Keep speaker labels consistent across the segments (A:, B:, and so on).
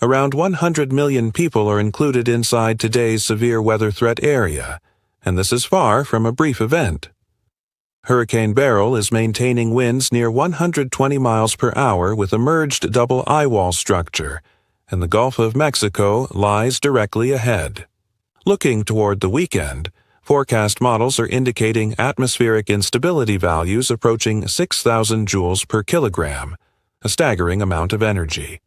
A: Around 100 million people are included inside today's severe weather threat area, and this is far from a brief event. Hurricane Beryl is maintaining winds near 120 miles per hour with a merged double eyewall structure, and the Gulf of Mexico lies directly ahead. Looking toward the weekend, forecast models are indicating atmospheric instability values approaching 6,000 joules per kilogram, a staggering amount of energy.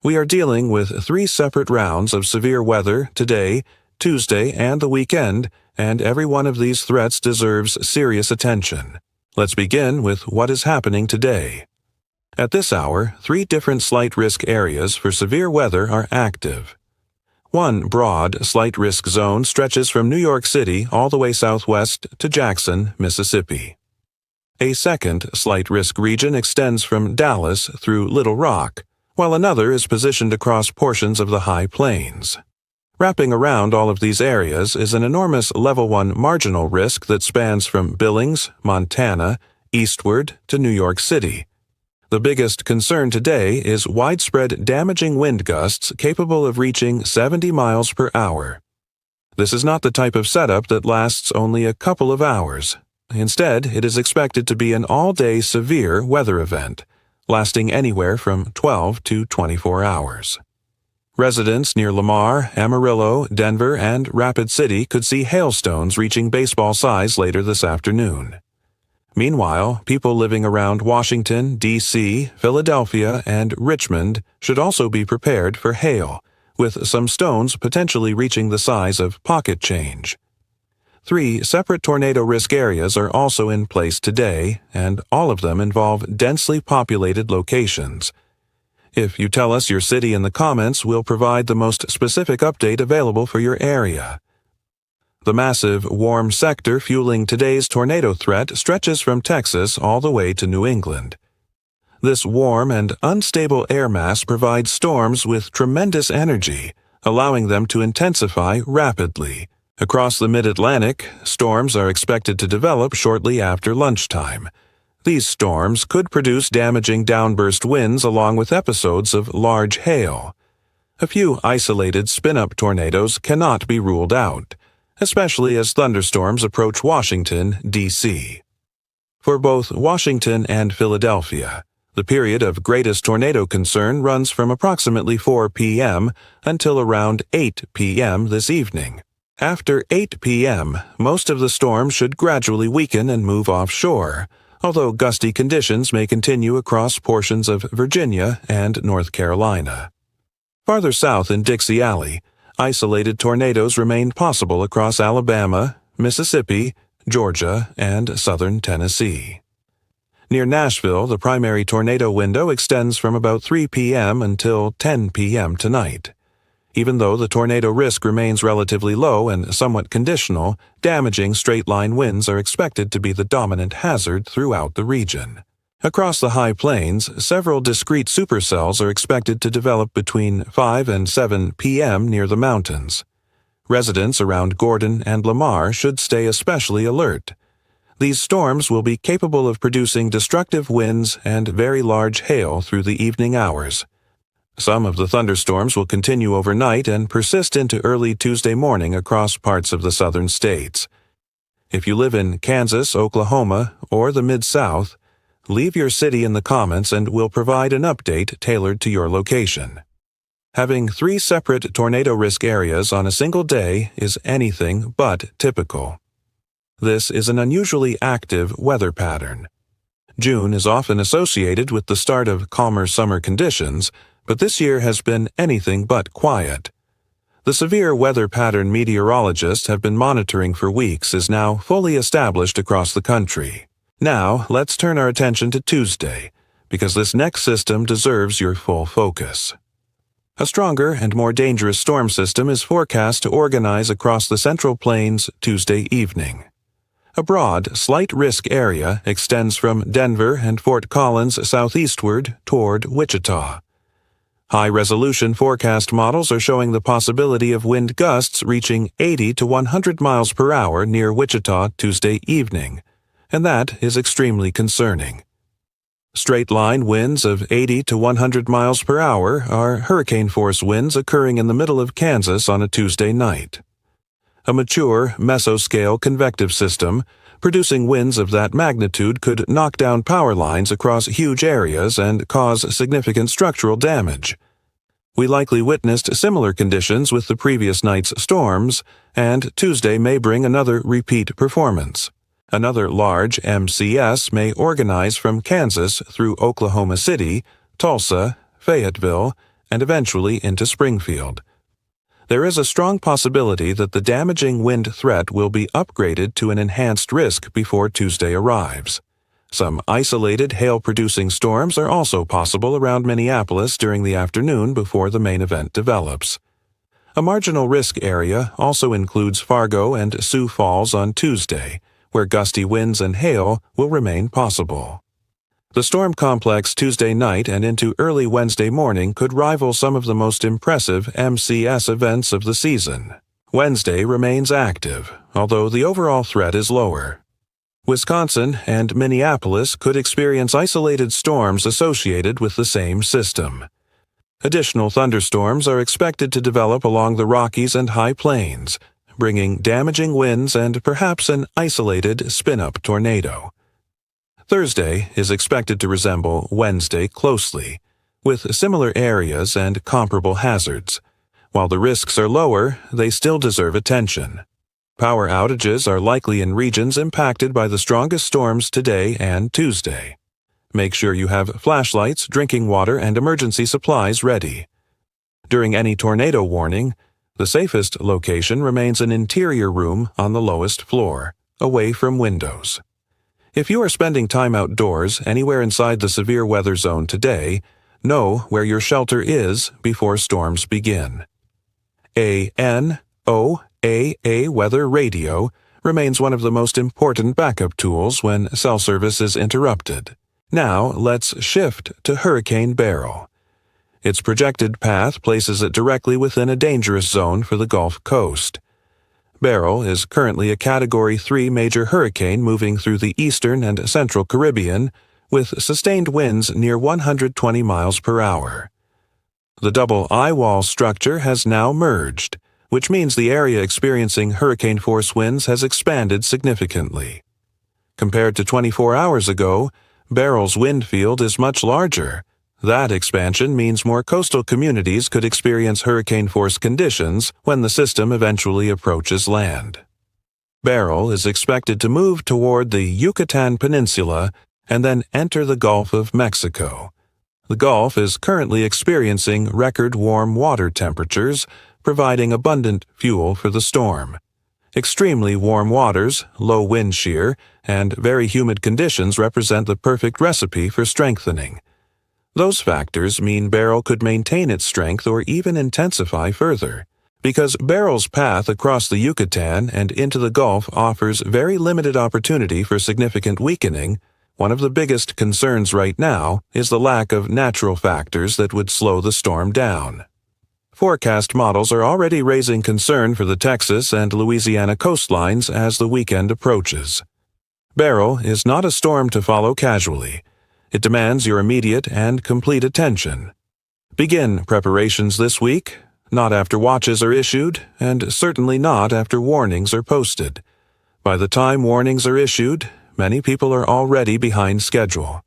A: We are dealing with 3 separate rounds of severe weather today, Tuesday, and the weekend, and every one of these threats deserves serious attention. Let's begin with what is happening today. At this hour, 3 different slight risk areas for severe weather are active. One broad, slight risk zone stretches from New York City all the way southwest to Jackson, Mississippi. A second slight risk region extends from Dallas through Little Rock, while another is positioned across portions of the high plains. Wrapping around all of these areas is an enormous Level 1 marginal risk that spans from Billings, Montana, eastward to New York City. The biggest concern today is widespread damaging wind gusts capable of reaching 70 miles per hour. This is not the type of setup that lasts only a couple of hours. Instead, it is expected to be an all-day severe weather event, lasting anywhere from 12 to 24 hours. Residents near Lamar, Amarillo, Denver, and Rapid City could see hailstones reaching baseball size later this afternoon. Meanwhile, people living around Washington, D.C., Philadelphia, and Richmond should also be prepared for hail, with some stones potentially reaching the size of pocket change. 3 separate tornado risk areas are also in place today, and all of them involve densely populated locations. If you tell us your city in the comments, we'll provide the most specific update available for your area. The massive, warm sector fueling today's tornado threat stretches from Texas all the way to New England. This warm and unstable air mass provides storms with tremendous energy, allowing them to intensify rapidly. Across the mid-Atlantic, storms are expected to develop shortly after lunchtime. These storms could produce damaging downburst winds along with episodes of large hail. A few isolated spin-up tornadoes cannot be ruled out, especially as thunderstorms approach Washington, D.C. For both Washington and Philadelphia, the period of greatest tornado concern runs from approximately 4 p.m. until around 8 p.m. this evening. After 8 p.m., most of the storm should gradually weaken and move offshore, although gusty conditions may continue across portions of Virginia and North Carolina. Farther south in Dixie Alley, isolated tornadoes remain possible across Alabama, Mississippi, Georgia, and southern Tennessee. Near Nashville, the primary tornado window extends from about 3 p.m. until 10 p.m. tonight. Even though the tornado risk remains relatively low and somewhat conditional, damaging straight-line winds are expected to be the dominant hazard throughout the region. Across the high plains, several discrete supercells are expected to develop between 5 and 7 p.m. near the mountains. Residents around Gordon and Lamar should stay especially alert. These storms will be capable of producing destructive winds and very large hail through the evening hours. Some of the thunderstorms will continue overnight and persist into early Tuesday morning across parts of the southern states. If you live in Kansas, Oklahoma, or the Mid-South, leave your city in the comments and we'll provide an update tailored to your location. Having 3 separate tornado risk areas on a single day is anything but typical. This is an unusually active weather pattern. June is often associated with the start of calmer summer conditions, but this year has been anything but quiet. The severe weather pattern meteorologists have been monitoring for weeks is now fully established across the country. Now, let's turn our attention to Tuesday, because this next system deserves your full focus. A stronger and more dangerous storm system is forecast to organize across the Central Plains Tuesday evening. A broad, slight risk area extends from Denver and Fort Collins southeastward toward Wichita. High-resolution forecast models are showing the possibility of wind gusts reaching 80 to 100 miles per hour near Wichita Tuesday evening, and that is extremely concerning. Straight-line winds of 80 to 100 miles per hour are hurricane-force winds occurring in the middle of Kansas on a Tuesday night. A mature, mesoscale convective system producing winds of that magnitude could knock down power lines across huge areas and cause significant structural damage. We likely witnessed similar conditions with the previous night's storms, and Tuesday may bring another repeat performance. Another large MCS may organize from Kansas through Oklahoma City, Tulsa, Fayetteville, and eventually into Springfield. There is a strong possibility that the damaging wind threat will be upgraded to an enhanced risk before Tuesday arrives. Some isolated hail-producing storms are also possible around Minneapolis during the afternoon before the main event develops. A marginal risk area also includes Fargo and Sioux Falls on Tuesday, where gusty winds and hail will remain possible. The storm complex Tuesday night and into early Wednesday morning could rival some of the most impressive MCS events of the season. Wednesday remains active, although the overall threat is lower. Wisconsin and Minneapolis could experience isolated storms associated with the same system. Additional thunderstorms are expected to develop along the Rockies and High Plains, bringing damaging winds and perhaps an isolated spin-up tornado. Thursday is expected to resemble Wednesday closely, with similar areas and comparable hazards. While the risks are lower, they still deserve attention. Power outages are likely in regions impacted by the strongest storms today and Tuesday. Make sure you have flashlights, drinking water, and emergency supplies ready. During any tornado warning, the safest location remains an interior room on the lowest floor, away from windows. If you are spending time outdoors anywhere inside the severe weather zone today, know where your shelter is before storms begin. A NOAA weather radio remains one of the most important backup tools when cell service is interrupted. Now let's shift to Hurricane Beryl. Its projected path places it directly within a dangerous zone for the Gulf Coast. Beryl is currently a Category 3 major hurricane moving through the eastern and central Caribbean with sustained winds near 120 miles per hour. The double eye-wall structure has now merged, which means the area experiencing hurricane-force winds has expanded significantly. Compared to 24 hours ago, Beryl's wind field is much larger. That expansion means more coastal communities could experience hurricane-force conditions when the system eventually approaches land. Beryl is expected to move toward the Yucatan Peninsula and then enter the Gulf of Mexico. The Gulf is currently experiencing record warm water temperatures, providing abundant fuel for the storm. Extremely warm waters, low wind shear, and very humid conditions represent the perfect recipe for strengthening. Those factors mean Beryl could maintain its strength or even intensify further. Because Beryl's path across the Yucatan and into the Gulf offers very limited opportunity for significant weakening, one of the biggest concerns right now is the lack of natural factors that would slow the storm down. Forecast models are already raising concern for the Texas and Louisiana coastlines as the weekend approaches. Beryl is not a storm to follow casually. It demands your immediate and complete attention. Begin preparations this week, not after watches are issued, and certainly not after warnings are posted. By the time warnings are issued, many people are already behind schedule.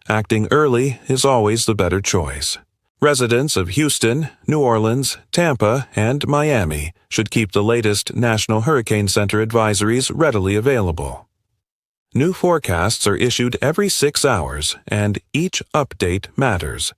A: Acting early is always the better choice. Residents of Houston, New Orleans, Tampa, and Miami should keep the latest National Hurricane Center advisories readily available. New forecasts are issued every 6 hours, and each update matters.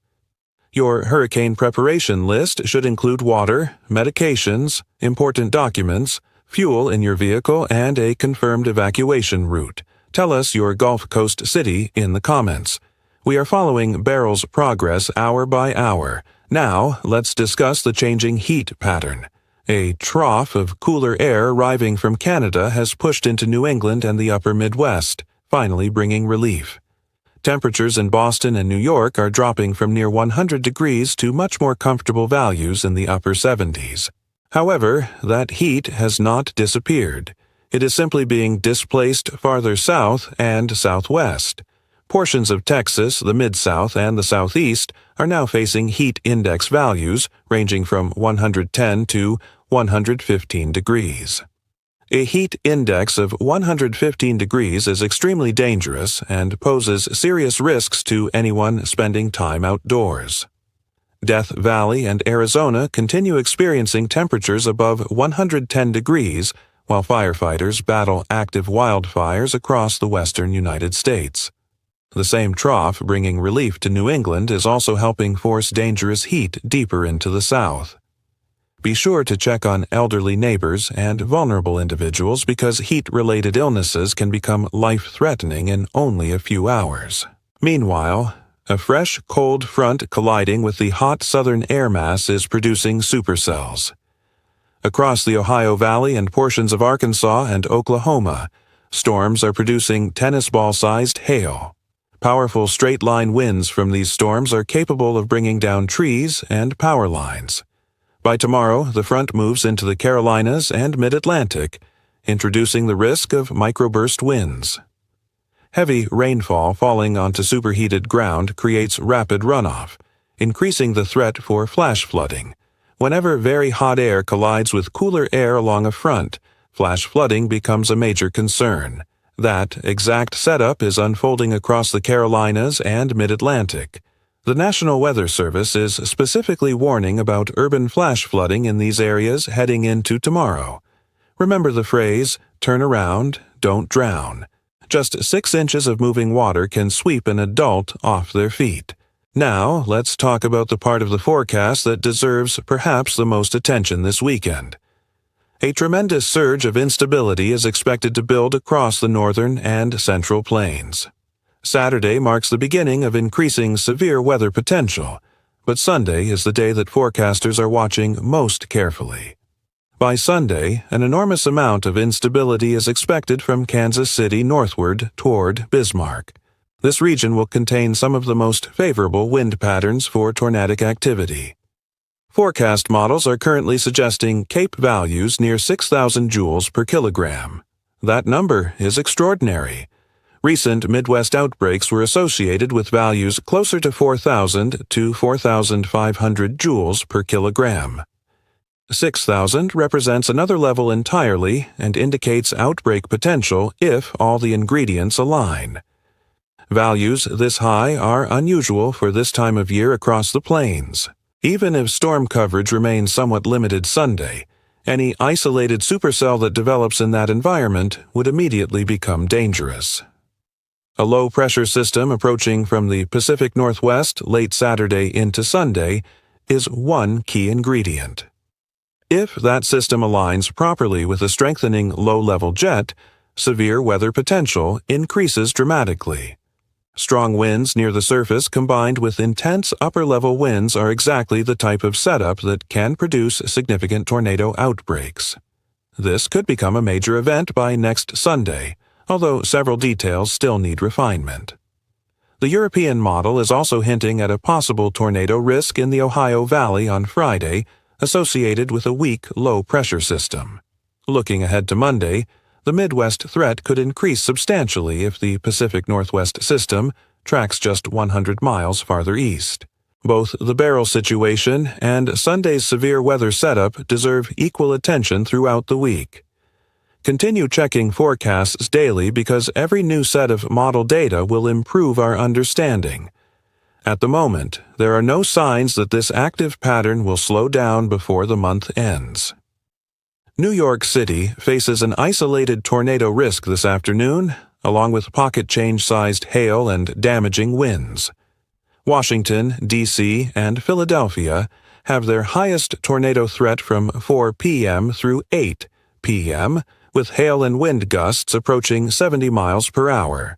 A: Your hurricane preparation list should include water, medications, important documents, fuel in your vehicle, and a confirmed evacuation route. Tell us your Gulf Coast city in the comments. We are following Beryl's progress hour by hour. Now, let's discuss the changing heat pattern. A trough of cooler air arriving from Canada has pushed into New England and the upper Midwest, finally bringing relief. Temperatures in Boston and New York are dropping from near 100 degrees to much more comfortable values in the upper 70s. However, that heat has not disappeared. It is simply being displaced farther south and southwest. Portions of Texas, the Mid-South, and the Southeast are now facing heat index values ranging from 110 to 115 degrees. A heat index of 115 degrees is extremely dangerous and poses serious risks to anyone spending time outdoors. Death Valley and Arizona continue experiencing temperatures above 110 degrees while firefighters battle active wildfires across the western United States. The same trough bringing relief to New England is also helping force dangerous heat deeper into the south. Be sure to check on elderly neighbors and vulnerable individuals because heat-related illnesses can become life-threatening in only a few hours. Meanwhile, a fresh, cold front colliding with the hot southern air mass is producing supercells. Across the Ohio Valley and portions of Arkansas and Oklahoma, storms are producing tennis ball-sized hail. Powerful straight-line winds from these storms are capable of bringing down trees and power lines. By tomorrow, the front moves into the Carolinas and Mid-Atlantic, introducing the risk of microburst winds. Heavy rainfall falling onto superheated ground creates rapid runoff, increasing the threat for flash flooding. Whenever very hot air collides with cooler air along a front, flash flooding becomes a major concern. That exact setup is unfolding across the Carolinas and Mid-Atlantic. The National Weather Service is specifically warning about urban flash flooding in these areas heading into tomorrow. Remember the phrase, "Turn around, don't drown." Just 6 inches of moving water can sweep an adult off their feet. Now, let's talk about the part of the forecast that deserves perhaps the most attention this weekend. A tremendous surge of instability is expected to build across the northern and central plains. Saturday marks the beginning of increasing severe weather potential, but Sunday is the day that forecasters are watching most carefully. By Sunday, an enormous amount of instability is expected from Kansas City northward toward Bismarck. This region will contain some of the most favorable wind patterns for tornadic activity. Forecast models are currently suggesting CAPE values near 6,000 joules per kilogram. That number is extraordinary. Recent Midwest outbreaks were associated with values closer to 4,000 to 4,500 joules per kilogram. 6,000 represents another level entirely and indicates outbreak potential if all the ingredients align. Values this high are unusual for this time of year across the plains. Even if storm coverage remains somewhat limited Sunday, any isolated supercell that develops in that environment would immediately become dangerous. A low-pressure system approaching from the Pacific Northwest late Saturday into Sunday is one key ingredient. If that system aligns properly with a strengthening low-level jet, severe weather potential increases dramatically. Strong winds near the surface combined with intense upper-level winds are exactly the type of setup that can produce significant tornado outbreaks. This could become a major event by next Sunday, although several details still need refinement. The European model is also hinting at a possible tornado risk in the Ohio Valley on Friday, associated with a weak low-pressure system. Looking ahead to Monday, the Midwest threat could increase substantially if the Pacific Northwest system tracks just 100 miles farther east. Both the barrel situation and Sunday's severe weather setup deserve equal attention throughout the week. Continue checking forecasts daily because every new set of model data will improve our understanding. At the moment, there are no signs that this active pattern will slow down before the month ends. New York City faces an isolated tornado risk this afternoon, along with pocket-change-sized hail and damaging winds. Washington, D.C., and Philadelphia have their highest tornado threat from 4 p.m. through 8 p.m., with hail and wind gusts approaching 70 miles per hour.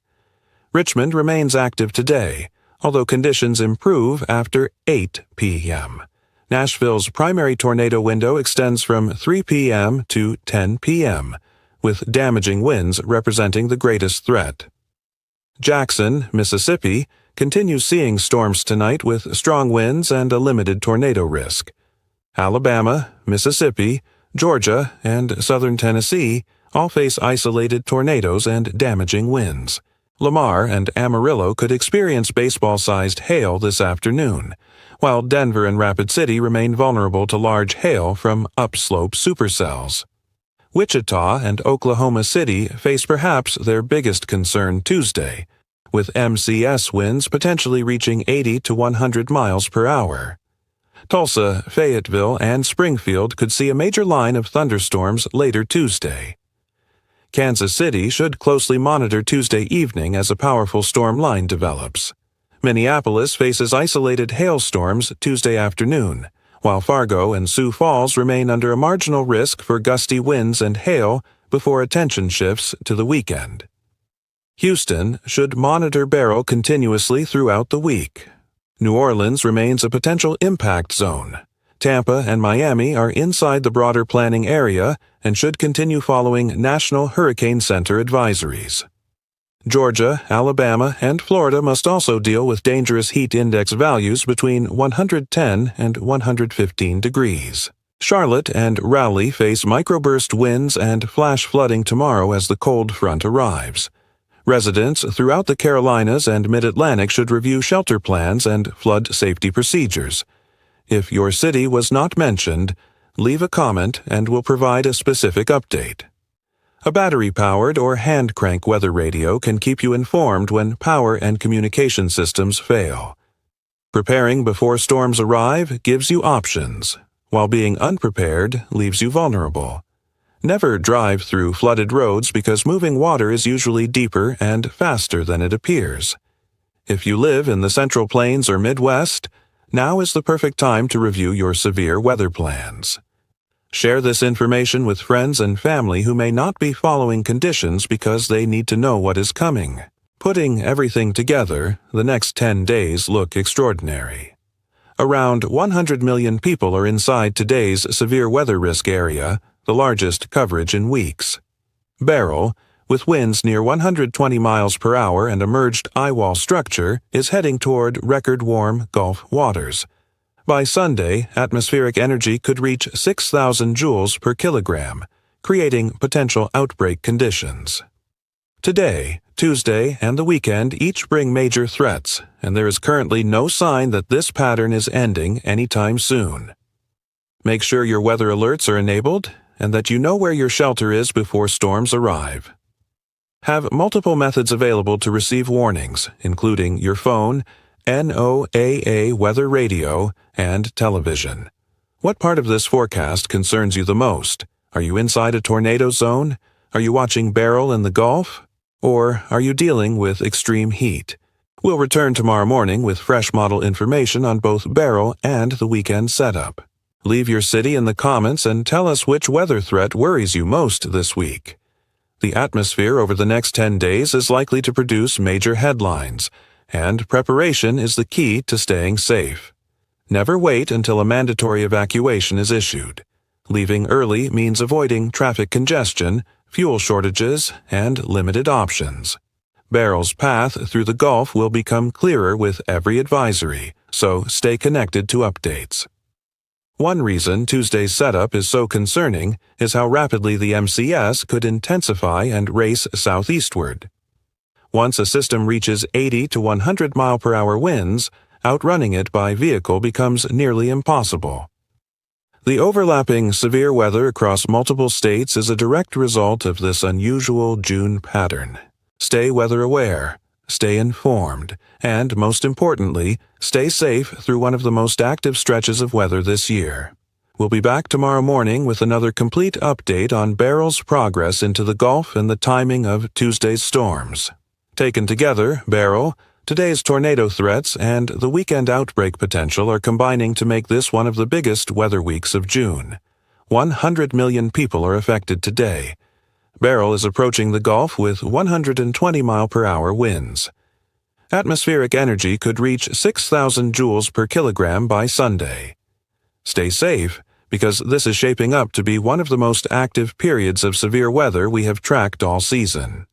A: Richmond remains active today, although conditions improve after 8 p.m. Nashville's primary tornado window extends from 3 p.m. to 10 p.m., with damaging winds representing the greatest threat. Jackson, Mississippi, continues seeing storms tonight with strong winds and a limited tornado risk. Alabama, Mississippi, Georgia, and southern Tennessee all face isolated tornadoes and damaging winds. Lamar and Amarillo could experience baseball-sized hail this afternoon, while Denver and Rapid City remain vulnerable to large hail from upslope supercells. Wichita and Oklahoma City face perhaps their biggest concern Tuesday, with MCS winds potentially reaching 80 to 100 miles per hour. Tulsa, Fayetteville, and Springfield could see a major line of thunderstorms later Tuesday. Kansas City should closely monitor Tuesday evening as a powerful storm line develops. Minneapolis faces isolated hailstorms Tuesday afternoon, while Fargo and Sioux Falls remain under a marginal risk for gusty winds and hail before attention shifts to the weekend. Houston should monitor Beryl continuously throughout the week. New Orleans remains a potential impact zone. Tampa and Miami are inside the broader planning area and should continue following National Hurricane Center advisories. Georgia, Alabama, and Florida must also deal with dangerous heat index values between 110 and 115 degrees. Charlotte and Raleigh face microburst winds and flash flooding tomorrow as the cold front arrives. Residents throughout the Carolinas and Mid-Atlantic should review shelter plans and flood safety procedures. If your city was not mentioned, leave a comment and we'll provide a specific update. A battery-powered or hand-crank weather radio can keep you informed when power and communication systems fail. Preparing before storms arrive gives you options, while being unprepared leaves you vulnerable. Never drive through flooded roads because moving water is usually deeper and faster than it appears. If you live in the Central Plains or Midwest, now is the perfect time to review your severe weather plans. Share this information with friends and family who may not be following conditions because they need to know what is coming. Putting everything together, the next 10 days look extraordinary. Around 100 million people are inside today's severe weather risk area, the largest coverage in weeks. Beryl, with winds near 120 miles per hour and a merged eye-wall structure, is heading toward record-warm Gulf waters. By Sunday, atmospheric energy could reach 6,000 joules per kilogram, creating potential outbreak conditions. Today, Tuesday, and the weekend each bring major threats, and there is currently no sign that this pattern is ending anytime soon. Make sure your weather alerts are enabled and that you know where your shelter is before storms arrive. Have multiple methods available to receive warnings, including your phone, NOAA weather radio, and television. What part of this forecast concerns you the most? Are you inside a tornado zone? Are you watching Beryl in the Gulf? Or are you dealing with extreme heat? We'll return tomorrow morning with fresh model information on both Beryl and the weekend setup. Leave your city in the comments and tell us which weather threat worries you most this week. The atmosphere over the next 10 days is likely to produce major headlines, and preparation is the key to staying safe. Never wait until a mandatory evacuation is issued. Leaving early means avoiding traffic congestion, fuel shortages, and limited options. Beryl's path through the Gulf will become clearer with every advisory, so stay connected to updates. One reason Tuesday's setup is so concerning is how rapidly the MCS could intensify and race southeastward. Once a system reaches 80 to 100 mile-per-hour winds, outrunning it by vehicle becomes nearly impossible. The overlapping severe weather across multiple states is a direct result of this unusual June pattern. Stay weather aware, stay informed, and, most importantly, stay safe through one of the most active stretches of weather this year. We'll be back tomorrow morning with another complete update on Beryl's progress into the Gulf and the timing of Tuesday's storms. Taken together, Beryl, today's tornado threats, and the weekend outbreak potential are combining to make this one of the biggest weather weeks of June. 100 million people are affected today. Beryl is approaching the Gulf with 120 mile-per-hour winds. Atmospheric energy could reach 6,000 joules per kilogram by Sunday. Stay safe, because this is shaping up to be one of the most active periods of severe weather we have tracked all season.